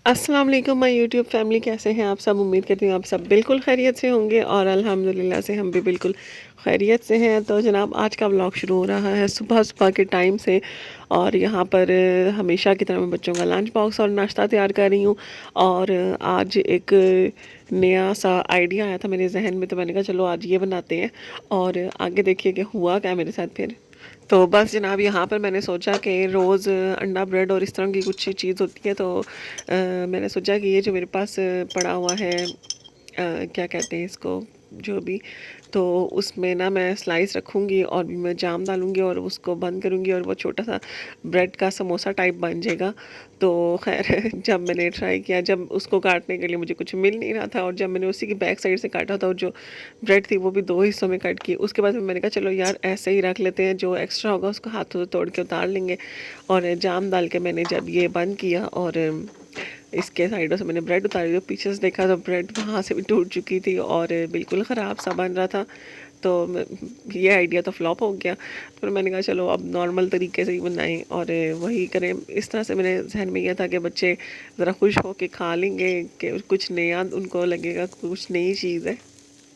अस्सलाम वालेकुम my YouTube family, कैसे हैं आप सब। उम्मीद करती हूँ आप सब बिल्कुल खैरियत से होंगे और अल्हम्दुलिल्लाह से हम भी बिल्कुल खैरियत से हैं। तो जनाब, आज का व्लॉग शुरू हो रहा है सुबह सुबह के टाइम से। और यहाँ पर हमेशा की तरह मैं बच्चों का लंच बॉक्स और नाश्ता तैयार कर रही हूँ। और आज एक नया सा आइडिया आया था मेरे जहन में, तो मैंने कहा चलो आज ये बनाते हैं। और आगे देखिए कि हुआ क्या मेरे साथ फिर। तो बस जनाब, यहाँ पर मैंने सोचा कि रोज़ अंडा ब्रेड और इस तरह की कुछ चीज़ होती है, तो मैंने सोचा कि ये जो मेरे पास पड़ा हुआ है, क्या कहते हैं इसको, जो भी, तो उसमें ना मैं स्लाइस रखूँगी और भी मैं जाम डालूँगी और उसको बंद करूँगी और वो छोटा सा ब्रेड का समोसा टाइप बन जाएगा। तो खैर जब मैंने ट्राई किया, जब उसको काटने के लिए मुझे कुछ मिल नहीं रहा था, और जब मैंने उसी की बैक साइड से काटा था और जो ब्रेड थी वो भी दो हिस्सों में कट की, उसके बाद मैंने कहा चलो यार ऐसे ही रख लेते हैं, जो एक्स्ट्रा होगा उसको हाथों से तोड़ के उतार लेंगे। और जाम डाल के मैंने जब ये बंद किया और इसके साइडों से मैंने ब्रेड उतारी, तो पीछे से देखा तो ब्रेड वहाँ से भी टूट चुकी थी और बिल्कुल ख़राब सा बन रहा था। तो ये आइडिया तो फ्लॉप हो गया। फिर मैंने कहा चलो अब नॉर्मल तरीके से ही बनाएं और वही करें। इस तरह से मेरे जहन में यह था कि बच्चे ज़रा खुश हो के खा लेंगे, कि कुछ नया उनको लगेगा, कुछ नई चीज़ है।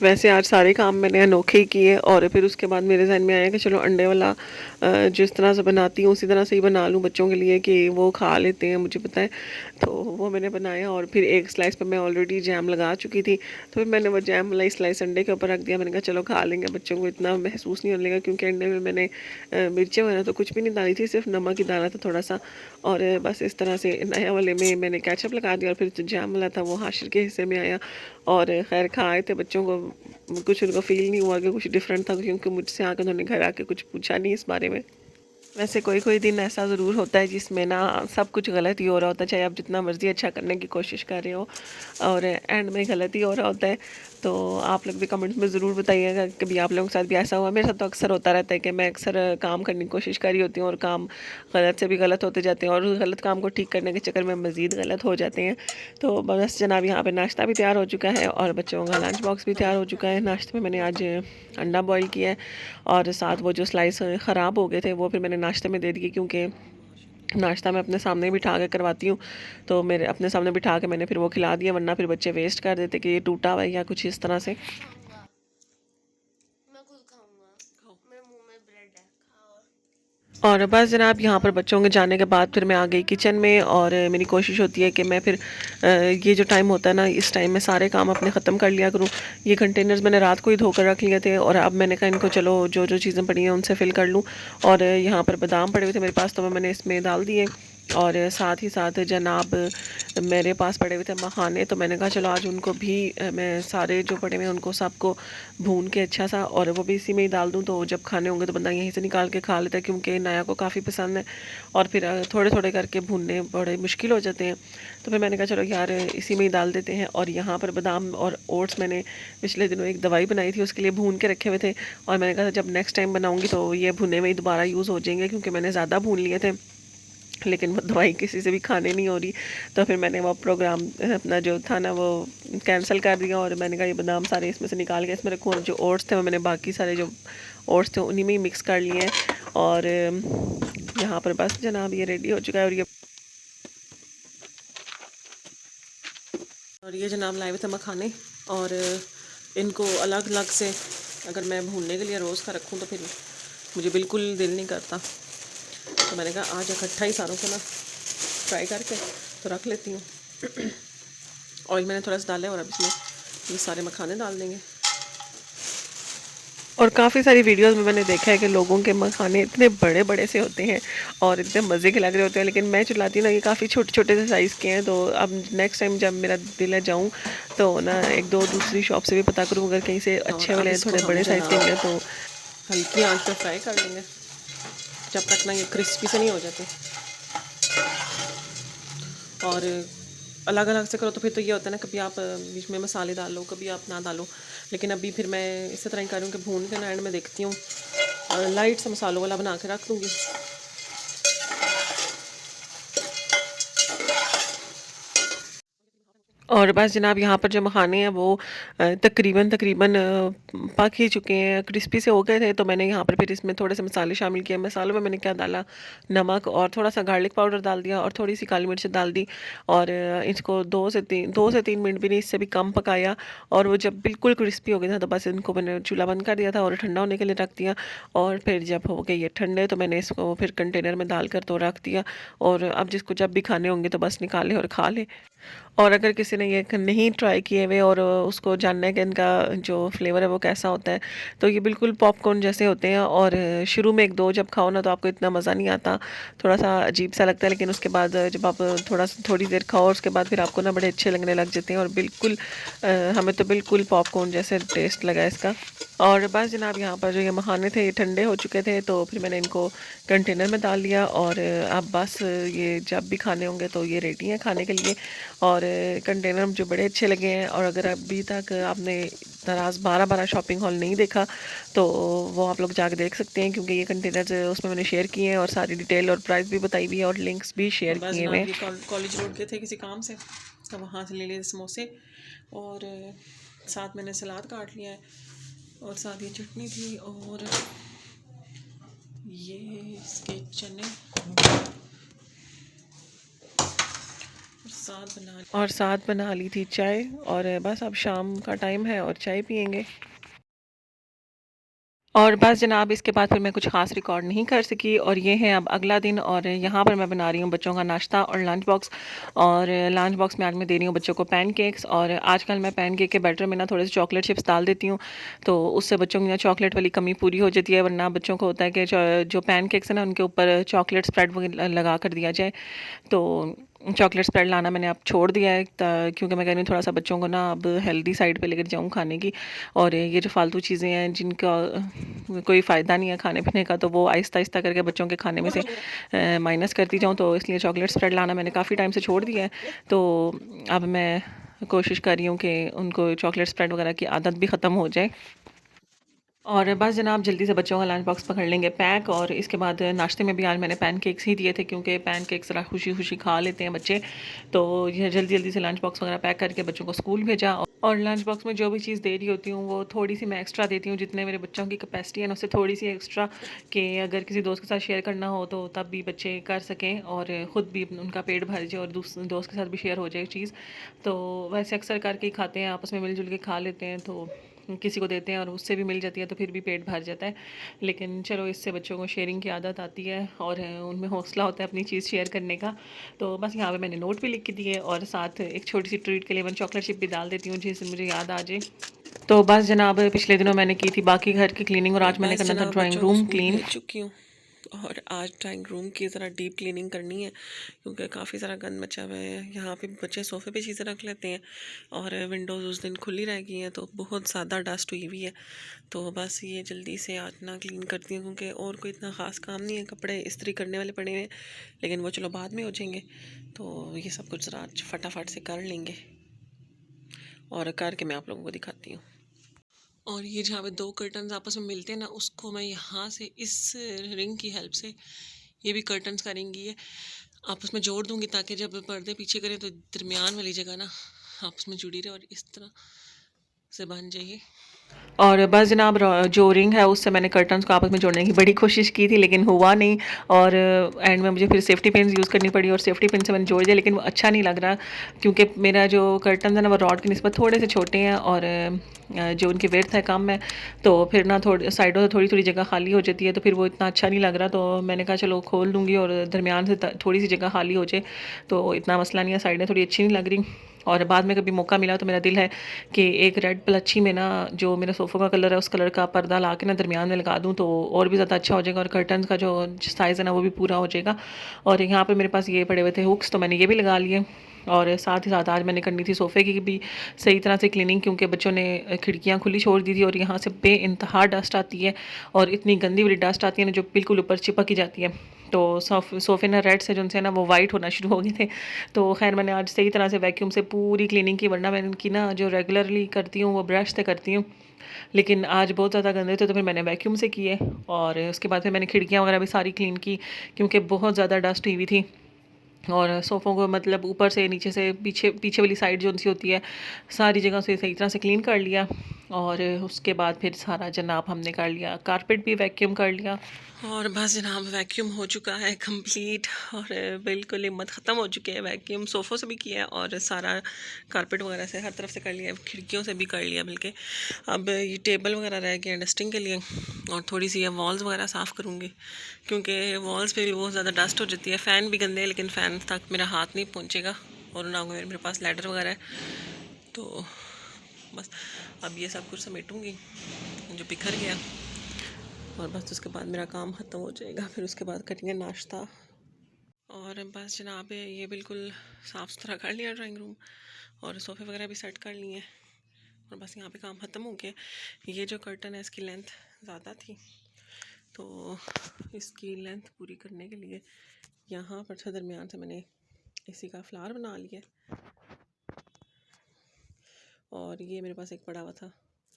वैसे आज सारे काम मैंने अनोखे ही किए और फिर उसके बाद मेरे जहन में आया कि चलो अंडे वाला जिस तरह से बनाती हूँ उसी तरह से ही बना लूँ बच्चों के लिए, कि वो खा लेते हैं, मुझे पता है। तो वो मैंने बनाया और फिर एक स्लाइस पे मैं ऑलरेडी जैम लगा चुकी थी, तो फिर मैंने वो जैम वाला स्लाइस अंडे के ऊपर रख दिया। मैंने कहा चलो खा लेंगे, बच्चों को इतना महसूस नहीं होने लगा, क्योंकि अंडे में मैंने मिर्चें वगैरह तो कुछ भी नहीं डाली थी, सिर्फ नमक ही डाला था थोड़ा सा। और बस इस तरह से नया वाले में मैंने केचप लगा दिया और फिर जो जैम वाला था वो हाशिर के हिस्से में आया। और खैर खाए थे बच्चों को, कुछ उनको फील नहीं हुआ कि कुछ डिफरेंट था, क्योंकि मुझसे आकर उन्होंने घर आके कुछ पूछा नहीं इस बारे में। वैसे कोई कोई दिन ऐसा ज़रूर होता है जिसमें ना सब कुछ गलत ही हो रहा होता है, चाहे आप जितना मर्ज़ी अच्छा करने की कोशिश कर रहे हो और एंड में गलत ही हो रहा होता है। तो आप लोग भी कमेंट्स में ज़रूर बताइएगा कि कभी आप लोगों के साथ भी ऐसा हुआ। मेरे साथ तो अक्सर होता रहता है कि मैं अक्सर काम करने की कोशिश कर रही होती हूँ और काम गलत से भी गलत होते जाते हैं और उस गलत काम को ठीक करने के चक्कर में मज़ीद गलत हो जाते हैं। तो बस जनाब, यहाँ पे नाश्ता भी तैयार हो चुका है और बच्चों का लंच बॉक्स भी तैयार हो चुका है। नाश्ते में मैंने आज अंडा बॉईल किया है और साथ वो जो स्लाइस ख़राब हो गए थे वो फिर मैंने नाश्ते में दे दिए, क्योंकि नाश्ता मैं अपने सामने बिठा के करवाती हूँ। तो मेरे अपने सामने बिठा के मैंने फिर वो खिला दिया, वरना फिर बच्चे वेस्ट कर देते कि ये टूटा हुआ है या कुछ इस तरह से। मैं खुद खाऊंगा, मेरे मुंह में ब्रेड है, खाओ। और बस जनाब, यहाँ पर बच्चों के जाने के बाद फिर मैं आ गई किचन में और मेरी कोशिश होती है कि मैं फिर ये जो टाइम होता है ना, इस टाइम में सारे काम अपने ख़त्म कर लिया करूँ। ये कंटेनर्स मैंने रात को ही धोकर रख लिए थे और अब मैंने कहा इनको चलो जो जो चीज़ें पड़ी हैं उनसे फिल कर लूँ। और यहाँ पर बादाम पड़े हुए थे मेरे पास, तो मैंने इसमें डाल दिए। और साथ ही साथ जनाब, मेरे पास पड़े हुए थे मखाने, तो मैंने कहा चलो आज उनको भी मैं सारे जो पड़े हुए हैं उनको सबको भून के अच्छा सा और वो भी इसी में ही डाल दूँ, तो जब खाने होंगे तो बंदा यहीं से निकाल के खा लेता है, क्योंकि नया को काफ़ी पसंद है। और फिर थोड़े थोड़े करके भूनने बड़े मुश्किल हो जाते हैं। तो फिर मैंने कहा चलो यार इसी में ही डाल देते हैं। और यहाँ पर बादाम और ओट्स मैंने पिछले दिनों एक दवाई बनाई थी, उसके लिए भून के रखे हुए थे। और मैंने कहा था जब नेक्स्ट टाइम बनाऊँगी तो ये भुने में ही दोबारा यूज़ हो जाएंगे, क्योंकि मैंने ज़्यादा भून लिए थे, लेकिन वो दवाई किसी से भी खाने नहीं हो रही। तो फिर मैंने वो प्रोग्राम अपना जो था ना वो कैंसिल कर दिया और मैंने कहा ये बादाम सारे इसमें से निकाल के इसमें रखूँ, और जो ओट्स थे वो मैंने बाकी सारे जो ओट्स थे उन्हीं में ही मिक्स कर लिए हैं। और यहाँ पर बस जनाब ये रेडी हो चुका है। और ये जनाब लाए हुए थे मखाने, और इनको अलग अलग से अगर मैं भूनने के लिए रोज़ का रखूँ तो फिर मुझे बिल्कुल दिल नहीं करता। तो मैंने कहा आज इकट्ठा ही सारों को ना फ्राई करके तो रख लेती हूँ। ऑयल मैंने थोड़ा सा डाला है और अब इसमें ये सारे मखाने डाल देंगे। और काफ़ी सारी वीडियोस में मैंने देखा है कि लोगों के मखाने इतने बड़े बड़े से होते हैं और इतने मज़े के लग रहे होते हैं, लेकिन मैं चलाती हूँ ना, ये काफ़ी छोटे छोटे से साइज़ के हैं। तो अब नेक्स्ट टाइम जब मेरा दिल है जाऊँ तो ना एक दो दूसरी शॉप से भी पता करूँ, अगर कहीं से अच्छे वाले थोड़े बड़े साइज़ के मिले तो हल्की आंच पे फ्राई कर लेंगे, जब तक ना ये क्रिस्पी से नहीं हो जाते। और अलग अलग से करो तो फिर तो ये होता है ना, कभी आप बीच में मसाले डाल लो, कभी आप ना डालो। लेकिन अभी फिर मैं इसी तरह ही कर रही हूँ कि भून के ना एंड में देखती हूँ लाइट सा मसालों वाला बना के रख दूँगी। और बस जनाब यहाँ पर जो मखाने हैं वो तकरीबन तकरीबन पक ही चुके हैं, क्रिस्पी से हो गए थे। तो मैंने यहाँ पर फिर इसमें थोड़े से मसाले शामिल किए। मसालों में मैंने क्या डाला, नमक और थोड़ा सा गार्लिक पाउडर डाल दिया और थोड़ी सी काली मिर्च डाल दी। और इसको 2 से 3 मिनट भी नहीं, इससे भी कम पकाया। और वो जब बिल्कुल क्रिस्पी हो गया था तो बस इनको मैंने चूल्हा बंद कर दिया था और ठंडा होने के लिए रख दिया। और फिर जब हो गए ये ठंडे तो मैंने इसको फिर कंटेनर में डाल कर तो रख दिया। और अब जिसको जब भी खाने होंगे तो बस निकाले और खा ले। और अगर किसी ने ये नहीं ट्राई किए हुए और उसको जानना है कि इनका जो फ्लेवर है वो कैसा होता है, तो ये बिल्कुल पॉपकॉर्न जैसे होते हैं। और शुरू में 1-2 जब खाओ ना तो आपको इतना मज़ा नहीं आता, थोड़ा सा अजीब सा लगता है। लेकिन उसके बाद जब आप थोड़ी देर खाओ, उसके बाद फिर आपको ना बड़े अच्छे लगने लग जाते हैं। और बिल्कुल हमें तो बिल्कुल पॉपकॉर्न जैसे टेस्ट लगा इसका। और बस जनाब यहाँ पर जो ये मखाने थे ये ठंडे हो चुके थे, तो फिर मैंने इनको कंटेनर में डाल लिया। और अब बस ये जब भी खाने होंगे तो ये रेडी हैं खाने के लिए। और कंटेनर जो बड़े अच्छे लगे हैं। और अगर अभी तक आपने दराज 12-12 शॉपिंग हॉल नहीं देखा तो वो आप लोग जाके देख सकते हैं, क्योंकि ये कंटेनर उसमें मैंने शेयर किए हैं और सारी डिटेल और प्राइस भी बताई हुई है और लिंक्स भी शेयर किए हुए हैं। कॉलेज रोड के थे किसी काम से, तो वहाँ से ले लिए समोसे। और साथ मैंने सलाद काट लिया है और साथ ये चटनी थी। और ये इसके चने और साथ बना ली थी चाय। और बस अब शाम का टाइम है और चाय पियेंगे। और बस जनाब इसके बाद फिर मैं कुछ ख़ास रिकॉर्ड नहीं कर सकी। और ये है अब अगला दिन और यहाँ पर मैं बना रही हूँ बच्चों का नाश्ता और लंच बॉक्स। और लंच बॉक्स में आज मैं दे रही हूँ बच्चों को पैनकेक्स। और आजकल मैं पैनकेक के बैटर में ना थोड़े से चॉकलेट चिप्स डाल देती हूँ, तो उससे बच्चों की ना चॉकलेट वाली कमी पूरी हो जाती है। वरना बच्चों को होता है कि जो पैनकेक्स है ना उनके ऊपर चॉकलेट स्प्रेड लगा कर दिया जाए। तो चॉकलेट स्प्रेड लाना मैंने अब छोड़ दिया है, क्योंकि मैं कह रही हूँ थोड़ा सा बच्चों को ना अब हेल्दी साइड पे लेकर जाऊँ खाने की। और ये जो फालतू चीज़ें हैं जिनका कोई फ़ायदा नहीं है खाने पीने का, तो वो आहिस्ता आहिस्ता करके बच्चों के खाने में से माइनस करती जाऊँ। तो इसलिए चॉकलेट स्प्रेड लाना मैंने काफ़ी टाइम से छोड़ दिया है। तो अब मैं कोशिश कर रही हूँ कि उनको चॉकलेट स्प्रेड वगैरह की आदत भी ख़त्म हो जाए। और बस जनाब जल्दी से बच्चों का लंच बॉक्स पकड़ लेंगे पैक। और इसके बाद नाश्ते में भी आज मैंने पैनकेक्स ही दिए थे, क्योंकि पैनकेक्स ज़रा खुशी खुशी खा लेते हैं बच्चे। तो ये जल्दी जल्दी से लंच बॉक्स वगैरह पैक करके बच्चों को स्कूल भेजा। और लंच बॉक्स में जो भी चीज़ दे रही होती हूँ वो थोड़ी सी मैं एक्स्ट्रा देती हूँ, जितने मेरे बच्चों की कैपेसिटी है ना उससे थोड़ी सी एक्स्ट्रा, कि अगर किसी दोस्त के साथ शेयर करना हो तो तब भी बच्चे कर सकें और ख़ुद भी उनका पेट भर जाए और दोस्त के साथ भी शेयर हो जाए चीज़। तो वैसे अक्सर करके ही खाते हैं, आपस में मिलजुल के खा लेते हैं। तो किसी को देते हैं और उससे भी मिल जाती है तो फिर भी पेट भर जाता है। लेकिन चलो इससे बच्चों को शेयरिंग की आदत आती है और उनमें हौसला होता है अपनी चीज़ शेयर करने का। तो बस यहाँ पे मैंने नोट भी लिख के दिए और साथ एक छोटी सी ट्रीट के लिए मैं चॉकलेट चिप भी डाल देती हूँ जिससे मुझे याद आ जाए। तो बस जनाब पिछले दिनों मैंने की थी बाकी घर की क्लीनिंग और आज मैंने करना था ड्राइंग रूम क्लीन। चुकी हूँ और आज ड्राइंग रूम की ज़रा डीप क्लीनिंग करनी है, क्योंकि काफ़ी सारा गंद मचा हुआ है। यहाँ पे बच्चे सोफ़े पे चीज़ें रख लेते हैं और विंडोज़ उस दिन खुली रह गई हैं, तो बहुत ज़्यादा डस्ट हुई हुई है। तो बस ये जल्दी से आज ना क्लीन करती हूँ, क्योंकि और कोई इतना ख़ास काम नहीं है। कपड़े इस्त्री करने वाले पड़े हैं, लेकिन वो चलो बाद में हो जाएंगे। तो ये सब कुछ ज़रा आज फटाफट से कर लेंगे और करके मैं आप लोगों को दिखाती हूँ। और ये जहाँ पे 2 कर्टन्स आपस में मिलते हैं ना, उसको मैं यहाँ से इस रिंग की हेल्प से, ये भी कर्टन्स का रिंग ही है, आपस में जोड़ दूँगी ताकि जब पर्दे पीछे करें तो दरमियान वाली जगह ना आपस में जुड़ी रहे और इस तरह से बन जाइए। और बस जनाब जो रिंग है उससे मैंने कर्टन्स को आपस में जोड़ने की बड़ी कोशिश की थी, लेकिन हुआ नहीं। और एंड में मुझे फिर सेफ्टी पिन्स यूज़ करनी पड़ी और सेफ्टी पिन से मैंने जोड़ दिया, लेकिन वो अच्छा नहीं लग रहा, क्योंकि मेरा जो कर्टन है ना वो रॉड की निस्बत थोड़े से छोटे हैं और जो उनकी विड्थ है कम है। तो फिर ना थोड़ी साइडों से थोड़ी थोड़ी जगह खाली हो जाती है, तो फिर वो इतना अच्छा नहीं लग रहा। तो मैंने कहा चलो खोल दूँगी और दरमियान से थोड़ी सी जगह खाली हो जाए तो इतना मसला नहीं है। साइडें थोड़ी अच्छी नहीं लग रही। और बाद में कभी मौका मिला तो मेरा दिल है कि एक रेड पलच्छी में ना जो मेरा सोफ़ा का कलर है उस कलर का पर्दा ला के ना दरमियान में लगा दूँ, तो और भी ज़्यादा अच्छा हो जाएगा और कर्टन का जो साइज़ है ना वो भी पूरा हो जाएगा। और यहाँ पे मेरे पास ये पड़े हुए थे हुक्स, तो मैंने ये भी लगा लिए। और साथ ही साथ आज मैंने करनी थी सोफ़े की भी सही तरह से क्लीनिंग, क्योंकि बच्चों ने खिड़कियाँ खुली छोड़ दी थी और यहाँ से बेइंतहा डस्ट आती है और इतनी गंदी वाली डस्ट आती है ना जो बिल्कुल ऊपर चिपक ही जाती है। तो सोफ़े ना रेड से जो उनसे ना वो वाइट होना शुरू हो गए थे। तो खैर मैंने आज सही तरह से वैक्यूम से पूरी क्लीनिंग की, वरना मैं इनकी ना जो रेगुलरली करती हूँ वो ब्रश से करती हूँ, लेकिन आज बहुत ज़्यादा गंदे थे तो फिर मैंने वैक्यूम से किए। और उसके बाद फिर मैंने खिड़कियाँ वगैरह भी सारी क्लीन की, क्योंकि बहुत ज़्यादा डस्ट हुई हुई थी। और सोफ़ों को मतलब ऊपर से नीचे से पीछे पीछे वाली साइड जो सी होती है सारी जगह से सही तरह से क्लीन कर लिया। और उसके बाद फिर सारा जनाब हमने कर लिया, कारपेट भी वैक्यूम कर लिया। और बस जनाब वैक्यूम हो चुका है कंप्लीट, और बिल्कुल हिम्मत ख़त्म हो चुकी है। वैक्यूम सोफ़ों से भी किया है और सारा कारपेट वगैरह से हर तरफ से कर लिया, खिड़कियों से भी कर लिया बल्कि। अब ये टेबल वगैरह रह गए डस्टिंग के लिए, और थोड़ी सी ये वॉल्स वगैरह साफ़ करूँगी क्योंकि वॉल्स पे भी बहुत ज़्यादा डस्ट हो जाती है। फ़ैन भी गंदे है लेकिन फ़ैन तक मेरा हाथ नहीं पहुँचेगा, और ना मेरे पास लैडर वगैरह है। तो बस अब ये सब कुछ समेटूँगी जो बिखर गया, और बस उसके बाद मेरा काम ख़त्म हो जाएगा। फिर उसके बाद करेंगे नाश्ता। और बस जनाब ये बिल्कुल साफ़ सुथरा कर लिया ड्राइंग रूम, और सोफ़े वगैरह भी सेट कर लिए, और बस यहाँ पे काम ख़त्म हो गया। ये जो कर्टन है इसकी लेंथ ज़्यादा थी, तो इसकी लेंथ पूरी करने के लिए यहाँ पर से दरमियान से मैंने इसी का फ्लावर बना लिया। और ये मेरे पास एक पड़ा हुआ था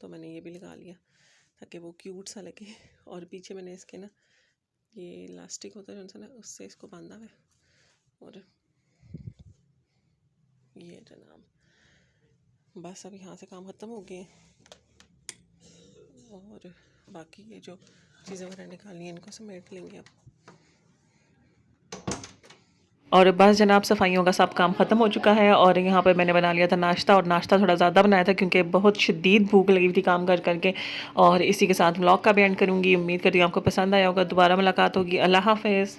तो मैंने ये भी लगा लिया ताकि वो क्यूट सा लगे। और पीछे मैंने इसके ना ये इलास्टिक होता है जो ना उससे इसको बांधा हुआ है। और ये जनाब बस अब यहाँ से काम ख़त्म हो गए, और बाकी ये जो चीज़ें वगैरह निकाली हैं इनको समेट लेंगे अब। और बस जनाब सफाइयों का सब काम ख़त्म हो चुका है, और यहाँ पर मैंने बना लिया था नाश्ता, और नाश्ता थोड़ा ज़्यादा बनाया था क्योंकि बहुत शदीद भूख लगी थी काम कर करके। और इसी के साथ व्लॉग का भी एंड करूँगी। उम्मीद करती हूँ आपको पसंद आया होगा। दोबारा मुलाकात होगी। अल्लाह हाफ़िज़।